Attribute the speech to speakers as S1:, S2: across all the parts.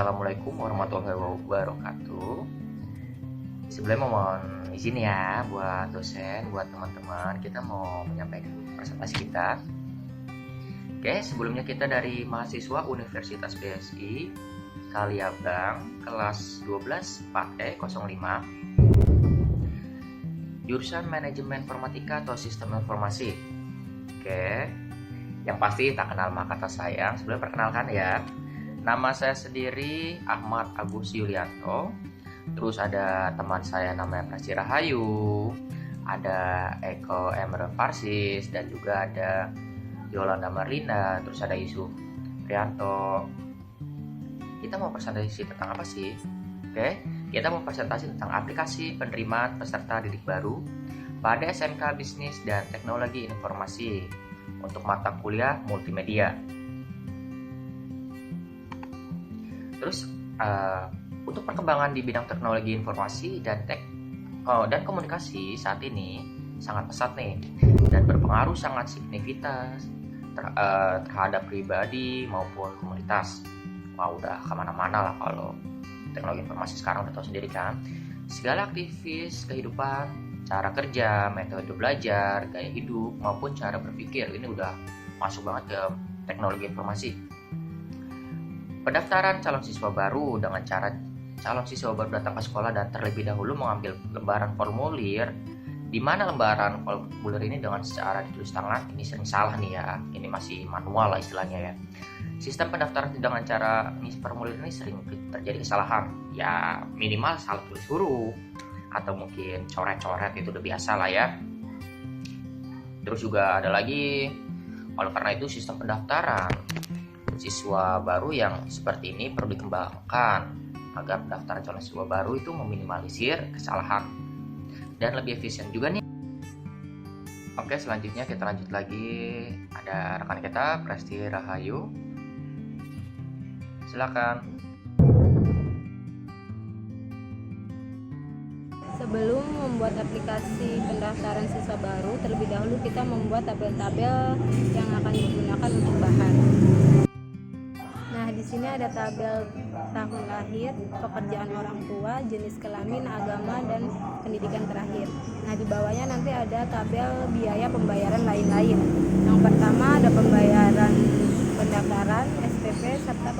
S1: Assalamualaikum warahmatullahi wabarakatuh. Sebelumnya mohon izin ya buat dosen, buat teman-teman, kita mau menyampaikan presentasi kita. Oke, sebelumnya kita dari mahasiswa Universitas BSI Kaliabang kelas 12 4E05 jurusan Manajemen Informatika atau Sistem Informasi. Oke, yang pasti tak kenal maka tak sayang. Sebelum perkenalkan ya, nama saya sendiri Ahmad Agus Yulianto. Terus ada teman saya namanya Prasci Rahayu, ada Eko Emre Farsis, dan juga ada Yolanda Marlina, terus ada Yusuf Prianto. Kita mau presentasi tentang apa sih? Oke, kita mau presentasi tentang aplikasi penerimaan peserta didik baru pada SMK Bisnis dan Teknologi Informasi untuk mata kuliah multimedia. Terus untuk perkembangan di bidang teknologi informasi dan komunikasi saat ini sangat pesat nih dan berpengaruh sangat signifikan terhadap pribadi maupun komunitas. Wah, udah kemana-mana lah kalau teknologi informasi sekarang, udah tahu sendiri kan. Segala aktivis kehidupan, cara kerja, metode belajar, gaya hidup maupun cara berpikir ini udah masuk banget ke teknologi informasi. Pendaftaran calon siswa baru dengan cara calon siswa baru datang ke sekolah dan terlebih dahulu mengambil lembaran formulir, di mana lembaran formulir ini dengan secara ditulis tangan ini sering salah nih ya, ini masih manual lah istilahnya ya. Sistem pendaftaran dengan cara ngisi formulir ini sering terjadi kesalahan, ya minimal salah tulis huruf atau mungkin coret-coret, itu udah biasa lah ya. Terus juga ada lagi, oleh karena itu sistem pendaftaran siswa baru yang seperti ini perlu dikembangkan agar pendaftaran calon siswa baru itu meminimalisir kesalahan dan lebih efisien juga nih. Oke, selanjutnya kita lanjut lagi, ada rekan kita Prasci Rahayu, silakan.
S2: Sebelum membuat aplikasi pendaftaran siswa baru, terlebih dahulu kita membuat tabel-tabel yang akan digunakan untuk bahan. Nah, di sini ada tabel tahun lahir, pekerjaan orang tua, jenis kelamin, agama, dan pendidikan terakhir. Nah, di bawahnya nanti ada tabel biaya pembayaran lain-lain. Yang pertama ada pembayaran pendaftaran, SPP, serta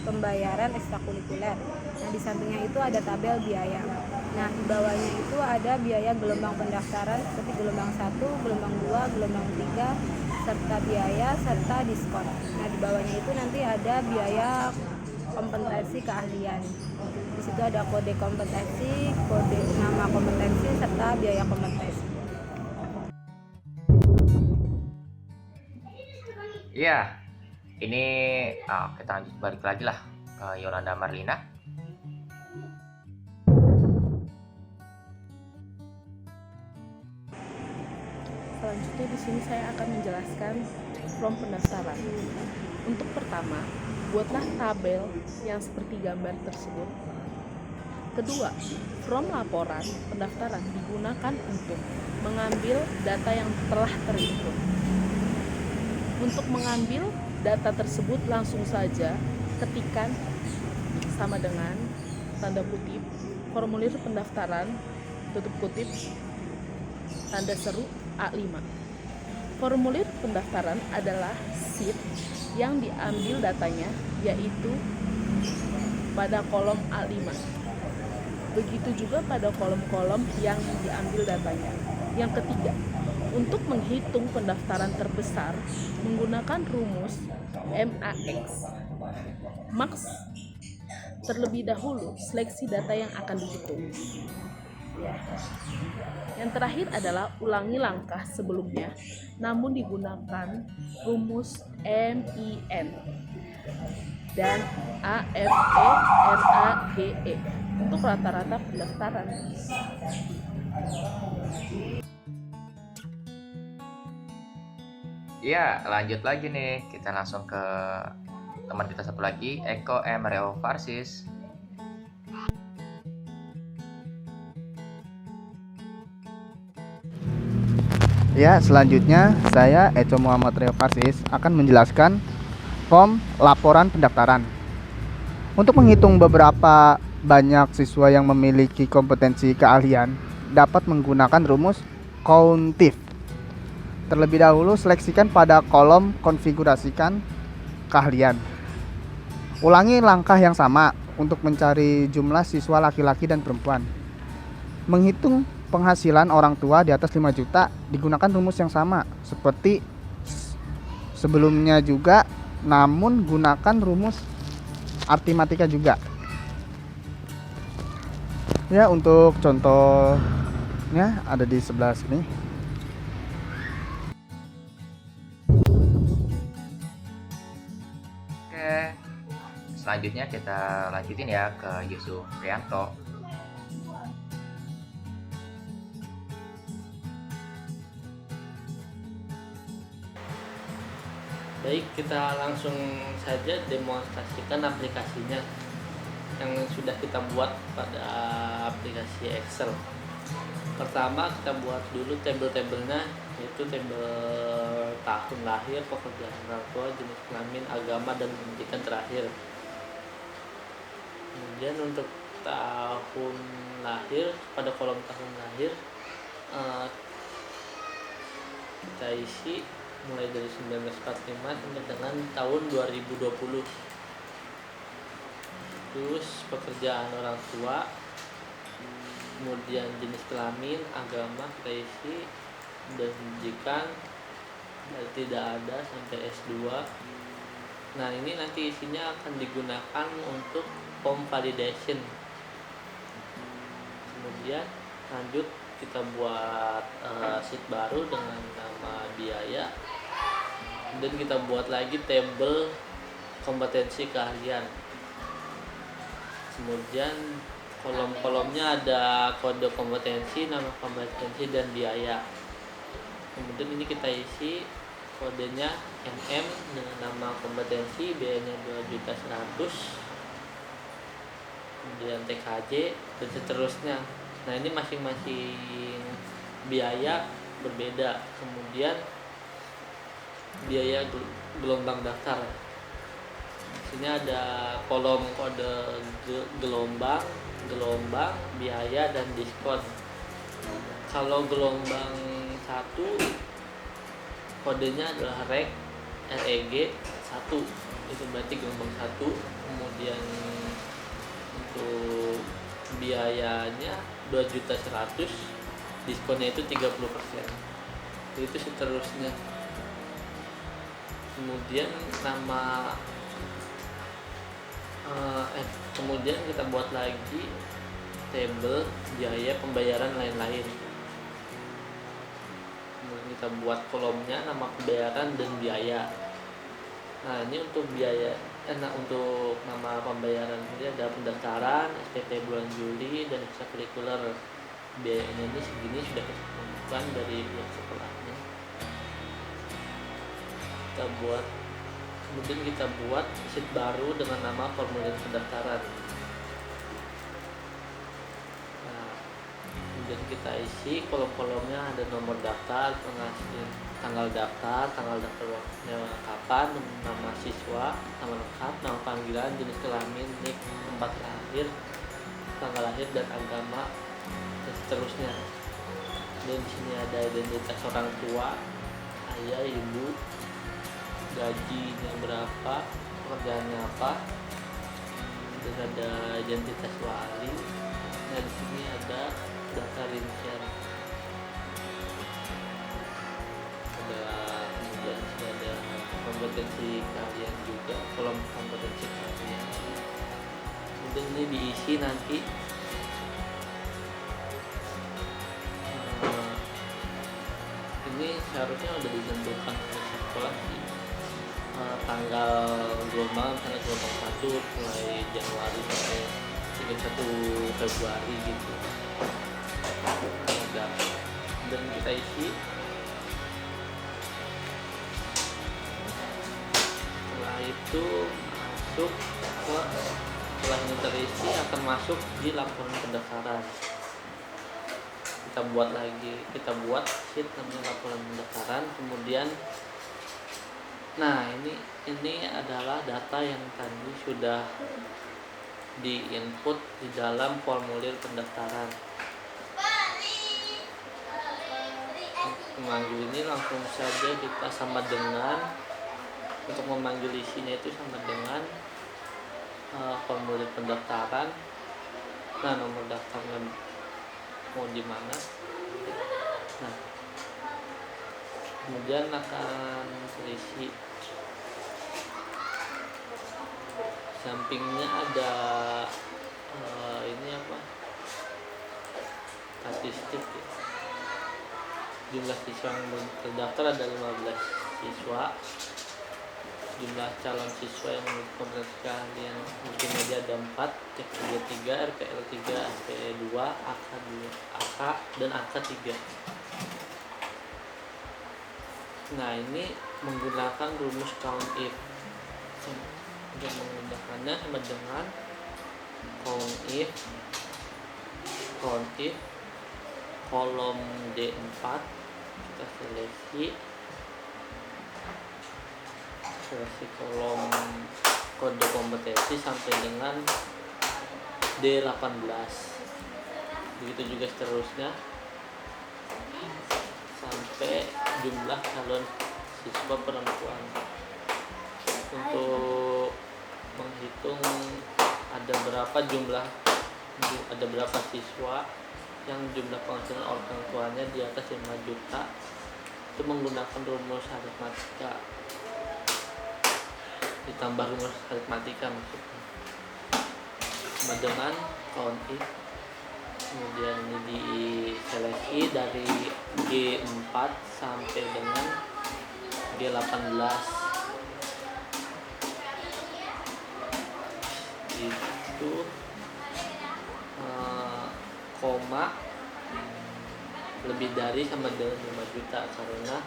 S2: pembayaran ekstrakurikuler. Nah, di sampingnya itu ada tabel biaya. Nah, di bawahnya itu ada biaya gelombang pendaftaran seperti gelombang 1, gelombang 2, gelombang 3, serta biaya serta diskon. Nah, di bawahnya itu nanti ada biaya kompetensi keahlian. Di situ ada kode kompetensi, kode nama kompetensi, serta biaya kompetensi.
S1: Iya, ini kita lanjut balik lagi lah ke Yolanda Marlina.
S3: Selanjutnya di sini saya akan menjelaskan form pendaftaran. Untuk pertama, buatlah tabel yang seperti gambar tersebut. Kedua, form laporan pendaftaran digunakan untuk mengambil data yang telah terinput. Untuk mengambil data tersebut langsung saja ketikkan sama dengan tanda kutip formulir pendaftaran tutup kutip tanda seru A5. Formulir pendaftaran adalah sheet yang diambil datanya, yaitu pada kolom A5. Begitu juga pada kolom-kolom yang diambil datanya. Yang ketiga, untuk menghitung pendaftaran terbesar menggunakan rumus MAX. Terlebih dahulu seleksi data yang akan dihitung. Yang terakhir adalah ulangi langkah sebelumnya, namun digunakan rumus MIN dan AFE-RAGE untuk rata-rata pendaftaran.
S1: Iya, lanjut lagi nih, kita langsung ke teman kita satu lagi, Eko Emre Farsis.
S4: Ya, selanjutnya saya Eco Muhammad Reo Farsis akan menjelaskan form laporan pendaftaran. Untuk menghitung beberapa banyak siswa yang memiliki kompetensi keahlian, dapat menggunakan rumus countif. Terlebih dahulu, seleksikan pada kolom konfigurasikan keahlian. Ulangi langkah yang sama untuk mencari jumlah siswa laki-laki dan perempuan. Menghitung penghasilan orang tua di atas 5 juta digunakan rumus yang sama seperti sebelumnya juga, namun gunakan rumus aritmatika juga. Ya, untuk contohnya ada di sebelah sini.
S1: Oke, selanjutnya kita lanjutin ya ke Yusuf Prianto.
S5: Baik, kita langsung saja demonstrasikan aplikasinya yang sudah kita buat pada aplikasi Excel. Pertama kita buat dulu tabel-tabelnya, yaitu tabel tahun lahir, pekerjaan orang tua, jenis kelamin, agama, dan pendidikan terakhir. Kemudian untuk tahun lahir, pada kolom tahun lahir kita isi mulai dari 1945 sampai dengan tahun 2020. Terus pekerjaan orang tua, kemudian jenis kelamin, agama kita isi, dan pendidikan tidak ada sampai S2. Nah, ini nanti isinya akan digunakan untuk form validation. Kemudian lanjut kita buat sheet baru dengan nama biaya, dan kita buat lagi tabel kompetensi keahlian. Kemudian kolom-kolomnya ada kode kompetensi, nama kompetensi, dan biaya. Kemudian ini kita isi kodenya MM dengan nama kompetensi, biayanya 2.100.000, kemudian TKJ, dan seterusnya. Nah, ini masing-masing biaya berbeda. Kemudian biaya gelombang daftar, sini ada kolom kode gelombang, biaya, dan diskon. Kalau gelombang 1 kodenya adalah REG 1, itu berarti gelombang 1. Kemudian untuk biayanya 2.100.000, diskonnya itu 30%. Itu seterusnya. Kemudian kemudian kita buat lagi tabel biaya pembayaran lain-lain. Kemudian kita buat kolomnya nama pembayaran dan biaya. Nah, ini untuk biaya, untuk nama pembayaran ini ada pendaftaran, SPP bulan Juli, dan ekstrakurikuler. Biayanya ini segini sudah kita tentukan dari pihak sekolahnya. Kemudian kita buat sheet baru dengan nama formulir pendaftaran. Nah, kemudian kita isi kolom-kolomnya, ada nomor daftar, penghasilan, tanggal daftar kapan, nama siswa, nama lengkap, nama panggilan, jenis kelamin, nik, tempat lahir, tanggal lahir, dan agama, dan seterusnya. Dan di sini ada identitas orang tua, ayah, ibu, gajinya berapa, pekerjaannya apa, dan ada identitas wali. Nah, di sini ada daftar rincian. Kemudian di sini ada kompetensi kalian juga, kolom kompetensi kalian. Kemudian ini diisi nanti ini seharusnya udah ditentukan oleh sekolah sih. Tanggal gelombang 1 mulai Januari sampai 31 Februari gitu. Dan kita isi. Setelah itu setelah ini terisi akan masuk di laporan pendaftaran. Kita buat sheet namanya laporan pendaftaran. Kemudian ini adalah data yang tadi sudah diinput di dalam formulir pendaftaran. Memanggil ini langsung saja kita sama dengan, untuk memanggil isinya itu sama dengan formulir pendaftaran. Nah, nomor daftarnya mau di mana. Nah, kemudian akan terisi. Sampingnya ada ini apa, statistik ya. Jumlah siswa yang terdaftar ada 15 siswa. Jumlah calon siswa yang memiliki kompetensi keahlian multimedia ada 4, TK 3, RPL 3, SPE 2, AK dan AK 3. Nah, ini menggunakan rumus count if. Untuk menggunakannya sama dengan count if kolom D4, kita seleksi kolom kode kompetensi sampai dengan D18. Begitu juga seterusnya sampai jumlah calon siswa perempuan. Untuk menghitung ada berapa siswa yang jumlah penghasilan orang tuanya di atas 5 juta, itu menggunakan rumus aritmatika ditambah rumus aritmatika maksudnya sama dengan count if. Kemudian ini diseleksi dari G4 sampai dengan G18 itu koma lebih dari sama dengan 5 juta karena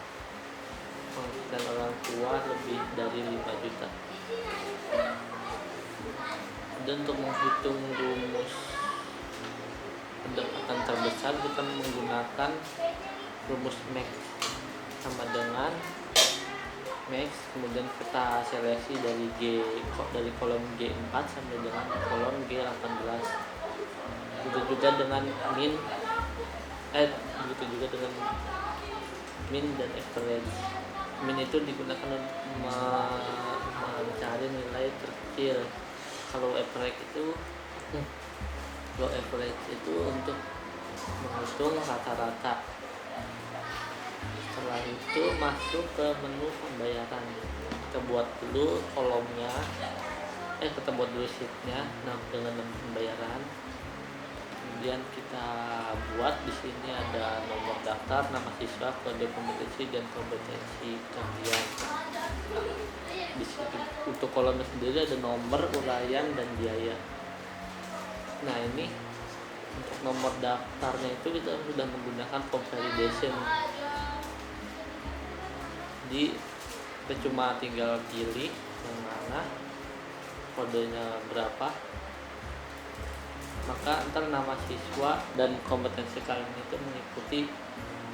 S5: penghasilan orang tua lebih dari 5 juta. Dan untuk menghitung rumus pendapatan terbesar kita menggunakan rumus max sama dengan max, kemudian kita seleksi dari kolom G4 sampai dengan kolom G18. Begitu juga dengan min dan average. Min itu digunakan mencari nilai terkecil. Kalau average itu untuk menghitung rata-rata. Setelah itu masuk ke menu pembayaran. Kita buat dulu kolomnya, kita buat dulu sheetnya dengan pembayaran. Kemudian kita buat di sini ada nomor daftar, nama siswa, kode kompetensi dan kompetensi keahlian. Di sini untuk kolomnya sendiri ada nomor, uraian dan biaya. Nah, ini untuk nomor daftarnya itu kita sudah menggunakan convalidation. Jadi kita cuma tinggal pilih yang mana, kodenya berapa, maka ntar nama siswa dan kompetensi kalian itu mengikuti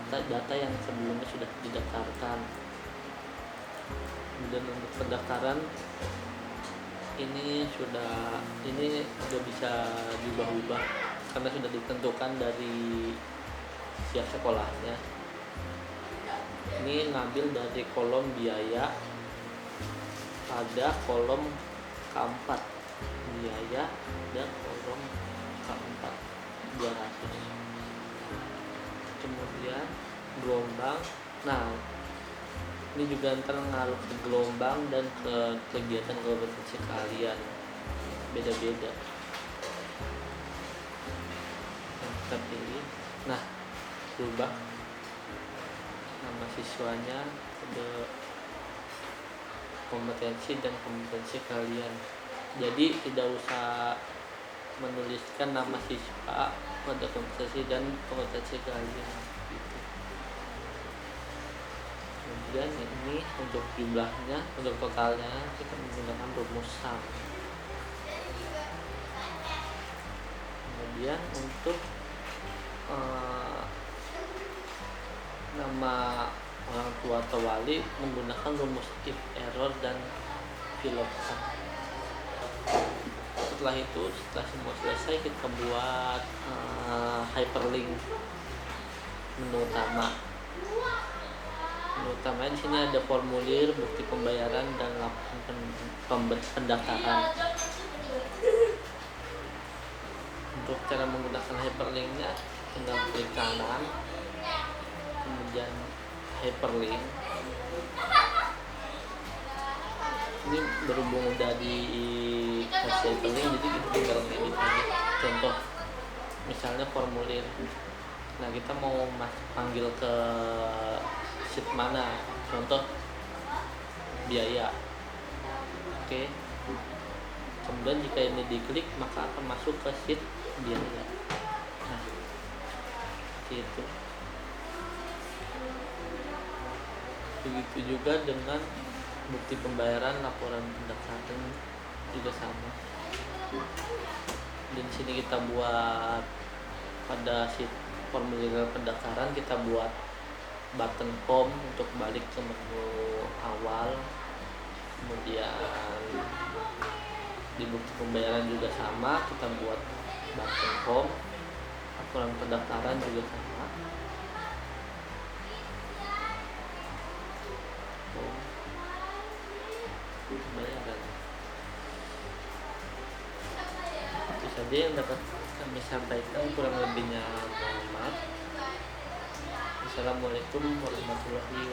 S5: data yang sebelumnya sudah didaftarkan. Dan untuk pendaftaran ini sudah bisa diubah-ubah karena sudah ditentukan dari pihak sekolahnya. Ini ngambil dari kolom biaya pada kolom K4, biaya dan kolom K4 200. Kemudian gelombang. Nah, ini juga ntar ngaruh ke gelombang dan ke kegiatan kompetensi kalian, beda-beda yang kita pilih. Nah, berubah nama siswanya, kode kompetensi dan kompetensi kalian. Jadi tidak usah menuliskan nama siswa, kode kompetensi dan kompetensi kalian gitu. Kemudian ini untuk jumlahnya, untuk totalnya kita menggunakan rumus sum. Kemudian untuk nama orang tua atau wali menggunakan rumus if, error dan VLOOKUP. setelah semua selesai, kita buat hyperlink menu utama. Menu utamanya di sini ada formulir, bukti pembayaran, dan laporan pendaftaran. Untuk cara menggunakan hyperlinknya, tinggal klik kanan, kemudian hyperlink. Ini berhubung udah di kasih hyperlink, jadi kita tinggal edit aja. Contoh, misalnya formulir. Nah, kita mau panggil ke sheet mana? Contoh biaya. Oke. Kemudian jika ini diklik, maka akan masuk ke sheet biaya. Nah, seperti itu. Begitu juga dengan bukti pembayaran, laporan pendaftaran juga sama. Dan di sini kita buat pada sheet formulir pendaftaran, kita buat button home untuk balik ke menu awal. Kemudian di bukti pembayaran juga sama, kita buat button home. Laporan pendaftaran juga sama. Pembayaran. Itu saja yang dapat kami sampaikan, kurang lebihnya mohon maaf. Assalamualaikum warahmatullahi wabarakatuh.